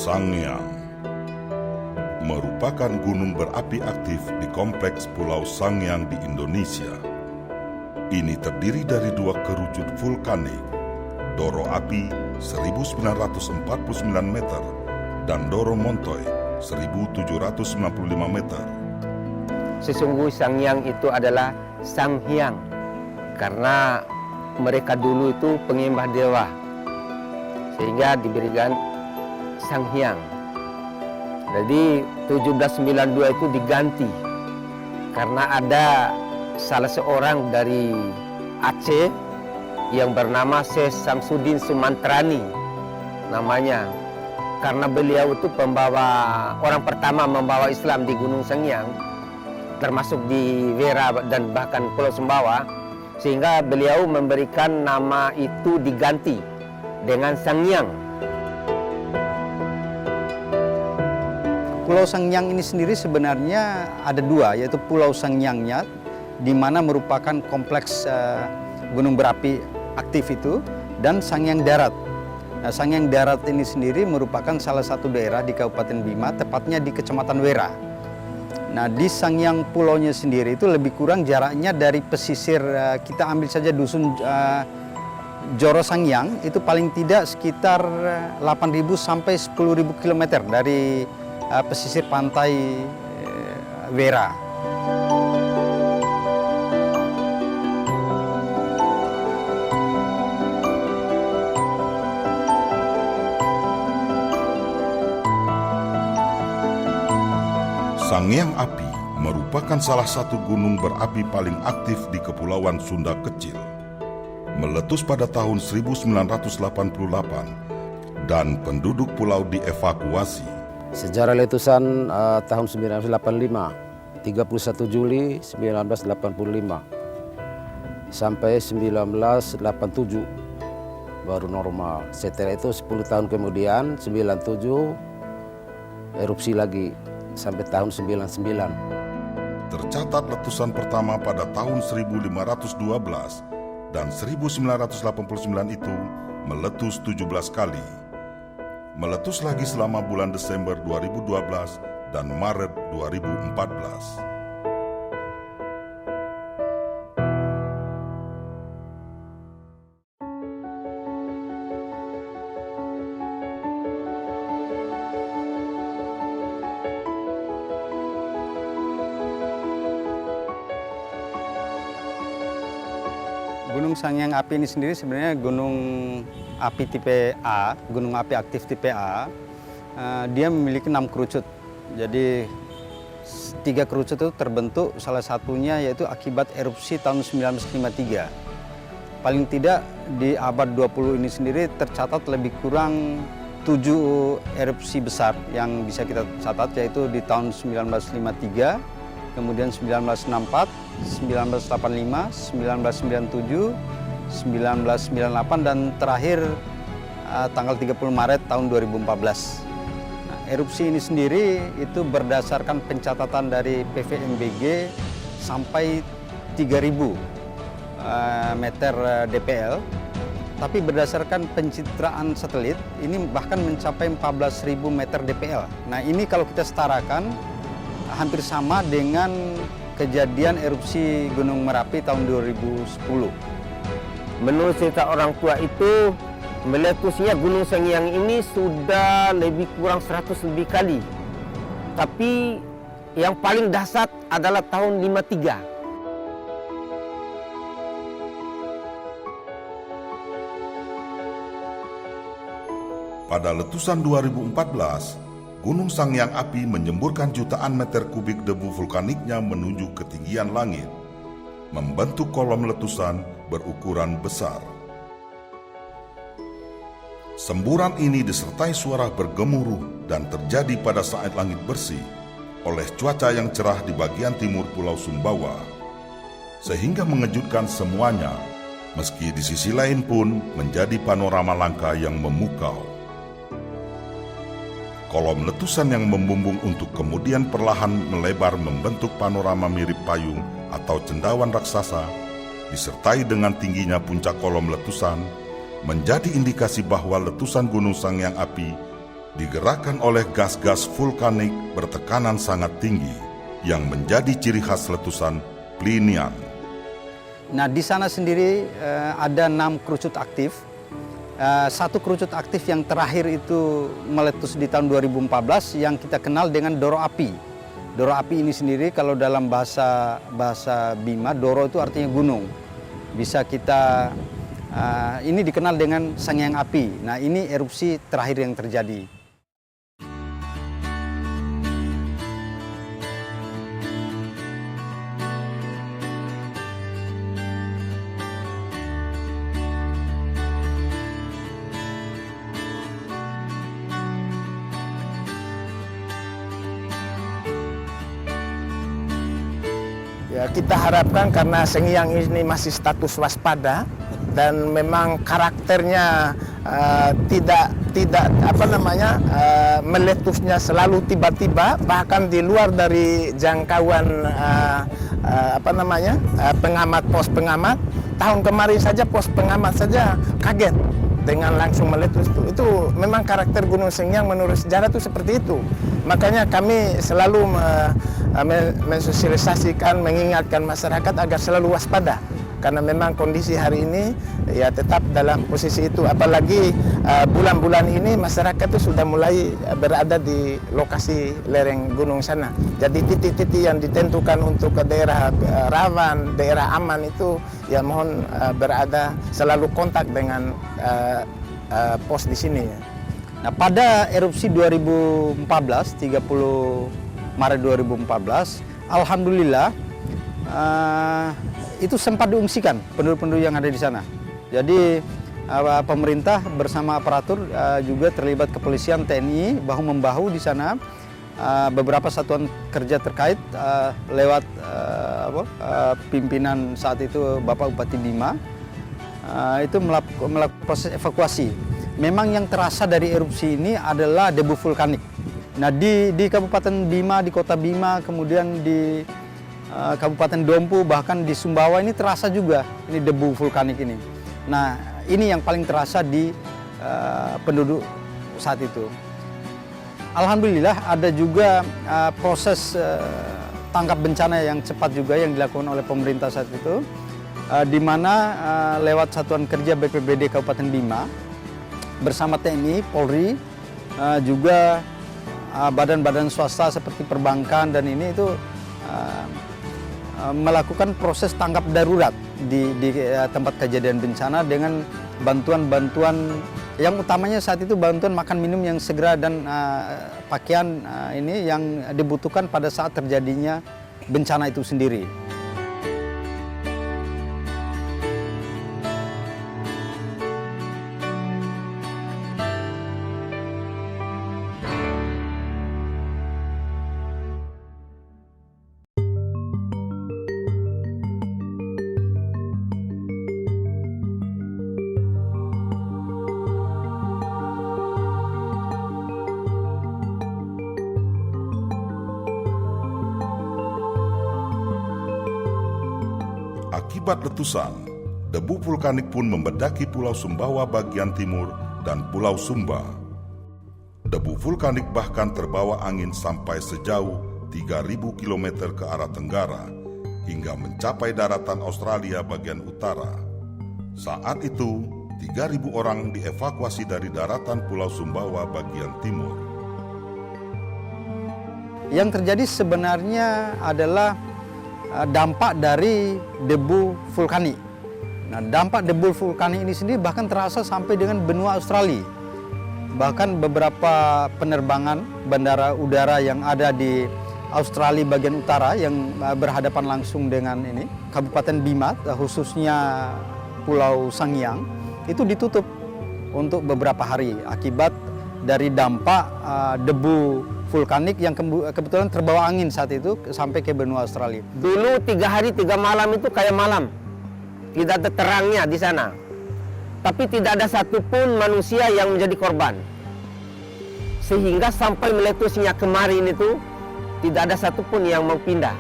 Sangyang merupakan gunung berapi aktif di kompleks Pulau Sangyang di Indonesia. Ini terdiri dari dua kerucut vulkanik, Doro Api 1949 meter dan Doro Montoy 1795 meter. Sesungguhnya Sangyang itu adalah Sang Hyang karena mereka dulu itu penyembah dewa, sehingga diberikan Sang Hyang. Jadi 1792 itu diganti karena ada salah seorang dari Aceh yang bernama Syekh Samsudin Sumantrani namanya. Karena beliau itu orang pertama membawa Islam di Gunung Sangyang, termasuk di Wera dan bahkan Pulau Sumbawa, sehingga beliau memberikan nama itu diganti dengan Sangyang. Pulau Sangyang ini sendiri sebenarnya ada dua, yaitu Pulau Sangyangnya, di mana merupakan kompleks gunung berapi aktif itu, dan Sangyang Darat. Nah, Sangyang Darat ini sendiri merupakan salah satu daerah di Kabupaten Bima, tepatnya di Kecamatan Wera. Nah, di Sangyang pulaunya sendiri itu lebih kurang jaraknya dari pesisir, kita ambil saja dusun Joro Sangyang, itu paling tidak sekitar 8.000 sampai 10.000 km dari pesisir pantai Wera. Sangyang Api merupakan salah satu gunung berapi paling aktif di Kepulauan Sunda Kecil. Meletus pada tahun 1988 dan penduduk pulau dievakuasi. Sejarah letusan tahun 1985, 31 Juli 1985 sampai 1987 baru normal. Setelah itu 10 tahun kemudian 97 erupsi lagi sampai tahun 99. Tercatat letusan pertama pada tahun 1512 dan 1989 itu meletus 17 kali. Meletus lagi selama bulan Desember 2012 dan Maret 2014. Gunung Sangyang Api ini sendiri sebenarnya gunung api tipe A, gunung api aktif tipe A. Dia memiliki 6 kerucut. Jadi 3 kerucut itu terbentuk, salah satunya yaitu akibat erupsi tahun 1953. Paling tidak di abad 20 ini sendiri tercatat lebih kurang 7 erupsi besar yang bisa kita catat, yaitu di tahun 1953, kemudian 1964, 1985, 1997, 1998, dan terakhir tanggal 30 Maret tahun 2014. Nah, erupsi ini sendiri itu berdasarkan pencatatan dari PVMBG sampai 3.000 meter DPL, tapi berdasarkan pencitraan satelit ini bahkan mencapai 14.000 meter DPL. Nah, ini kalau kita setarakan hampir sama dengan kejadian erupsi Gunung Merapi tahun 2010. Menurut cerita orang tua itu, meletusnya Gunung Sangyang ini sudah lebih kurang 100 lebih kali. Tapi yang paling dahsyat adalah tahun 53. Pada letusan 2014, Gunung Sangyang Api menyemburkan jutaan meter kubik debu vulkaniknya menuju ketinggian langit, membentuk kolom letusan berukuran besar. Semburan ini disertai suara bergemuruh dan terjadi pada saat langit bersih oleh cuaca yang cerah di bagian timur Pulau Sumbawa, sehingga mengejutkan semuanya, meski di sisi lain pun menjadi panorama langka yang memukau. Kolom letusan yang membumbung untuk kemudian perlahan melebar membentuk panorama mirip payung atau cendawan raksasa, disertai dengan tingginya puncak kolom letusan, menjadi indikasi bahwa letusan Gunung Sangyang Api digerakkan oleh gas-gas vulkanik bertekanan sangat tinggi yang menjadi ciri khas letusan Plinian. Nah, di sana sendiri ada 6 kerucut aktif. Satu kerucut aktif yang terakhir itu meletus di tahun 2014 yang kita kenal dengan Doro api. Doro api ini sendiri kalau dalam bahasa Bima, Doro itu artinya gunung. Bisa kita ini dikenal dengan Sangyang api. Nah, ini erupsi terakhir yang terjadi. Ya, kita harapkan karena Sengyang ini masih status waspada dan memang karakternya tidak meletusnya selalu tiba-tiba, bahkan di luar dari jangkauan pengamat, pos pengamat. Tahun kemarin saja pos pengamat saja kaget dengan langsung meletus itu. Itu memang karakter Gunung Sengyang menurut sejarah itu seperti itu. Makanya kami selalu mensosialisasikan, mengingatkan masyarakat agar selalu waspada. Karena memang kondisi hari ini ya tetap dalam posisi itu. Apalagi bulan-bulan ini masyarakat itu sudah mulai berada di lokasi lereng gunung sana. Jadi titik-titik yang ditentukan untuk ke daerah rawan, daerah aman itu ya mohon berada selalu kontak dengan pos di sini. Nah, pada erupsi 2014, 30 Maret 2014, alhamdulillah itu sempat diungsikan penduduk-penduduk yang ada di sana. Jadi pemerintah bersama aparatur juga terlibat kepolisian, TNI bahu-membahu di sana. Beberapa satuan kerja terkait lewat pimpinan saat itu Bapak Bupati Bima itu melakukan proses evakuasi. Memang yang terasa dari erupsi ini adalah debu vulkanik. Nah, di Kabupaten Bima, di Kota Bima, kemudian di Kabupaten Dompu, bahkan di Sumbawa ini terasa juga ini debu vulkanik ini. Nah, ini yang paling terasa di penduduk saat itu. Alhamdulillah ada juga proses tangkap bencana yang cepat juga yang dilakukan oleh pemerintah saat itu, di mana lewat Satuan Kerja BPBD Kabupaten Bima bersama TNI, Polri, juga badan-badan swasta seperti perbankan dan ini itu melakukan proses tangkap darurat di tempat kejadian bencana dengan bantuan-bantuan yang utamanya saat itu bantuan makan minum yang segera dan pakaian ini yang dibutuhkan pada saat terjadinya bencana itu sendiri. Akibat letusan, debu vulkanik pun membedaki Pulau Sumbawa bagian timur dan Pulau Sumba. Debu vulkanik bahkan terbawa angin sampai sejauh 3.000 km ke arah tenggara hingga mencapai daratan Australia bagian utara. Saat itu, 3.000 orang dievakuasi dari daratan Pulau Sumbawa bagian timur. Yang terjadi sebenarnya adalah dampak dari debu vulkanik. Nah, dampak debu vulkanik ini sendiri bahkan terasa sampai dengan benua Australia. Bahkan beberapa penerbangan bandara udara yang ada di Australia bagian utara yang berhadapan langsung dengan ini Kabupaten Bima, khususnya Pulau Sangyang, itu ditutup untuk beberapa hari akibat dari dampak debu vulkanik yang kebetulan terbawa angin saat itu sampai ke benua Australia. Dulu 3 hari 3 malam itu kayak malam, tidak ada terangnya di sana. Tapi tidak ada satupun manusia yang menjadi korban. Sehingga sampai meletusnya kemarin itu tidak ada satupun yang mau pindah.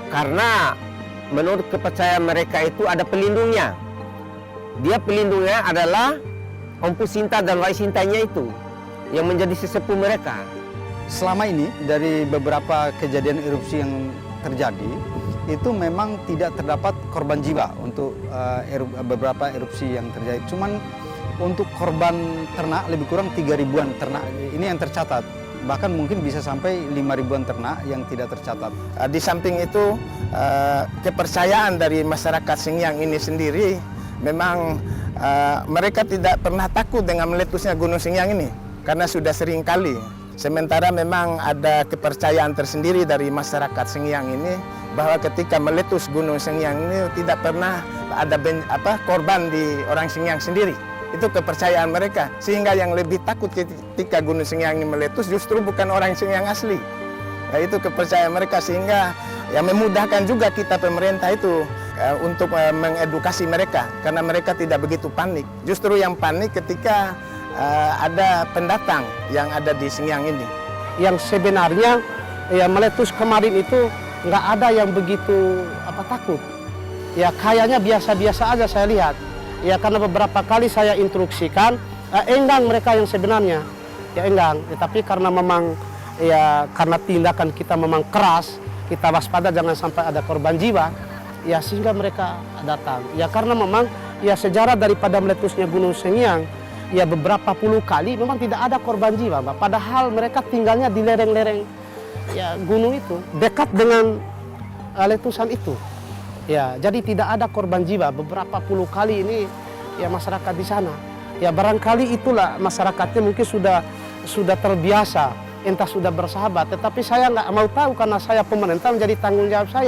Karena menurut kepercayaan mereka itu ada pelindungnya. Dia pelindungnya adalah Empu Sinta dan Wai Sintanya itu. yang menjadi sesepuh mereka. Selama ini dari beberapa kejadian erupsi yang terjadi itu memang tidak terdapat korban jiwa untuk beberapa erupsi yang terjadi. Cuman untuk korban ternak lebih kurang 3.000-an ternak ini yang tercatat. Bahkan mungkin bisa sampai 5.000-an ternak yang tidak tercatat. Di samping itu kepercayaan dari masyarakat Xingyang ini sendiri memang mereka tidak pernah takut dengan meletusnya Gunung Xingyang ini karena sudah sering kali. Sementara memang ada kepercayaan tersendiri dari masyarakat Xingyang ini bahwa ketika meletus Gunung Xingyang ini tidak pernah ada korban di orang Xingyang sendiri. Itu kepercayaan mereka, sehingga yang lebih takut ketika Gunung Xingyang ini meletus justru bukan orang Xingyang asli. Ya, itu kepercayaan mereka, sehingga yang memudahkan juga kita pemerintah itu untuk mengedukasi mereka, karena mereka tidak begitu panik. Justru yang panik ketika ada pendatang yang ada di Xingyang ini. Yang sebenarnya ya meletus kemarin itu nggak ada yang begitu takut. Ya kayaknya biasa-biasa aja saya lihat. Ya karena beberapa kali saya instruksikan enggang mereka yang sebenarnya ya enggang. Ya, tapi karena memang ya karena tindakan kita memang keras, kita waspada jangan sampai ada korban jiwa. Ya sehingga mereka datang. Ya karena memang ya sejarah daripada meletusnya Gunung Xingyang ya beberapa puluh kali memang tidak ada korban jiwa, Pak. Padahal mereka tinggalnya di lereng-lereng ya gunung itu, dekat dengan letusan itu. Ya, jadi tidak ada korban jiwa beberapa puluh kali ini ya masyarakat di sana. Ya barangkali itulah masyarakatnya mungkin sudah terbiasa, entah sudah bersahabat. Tetapi saya nggak mau tahu karena saya pemerintah menjadi tanggung jawab saya.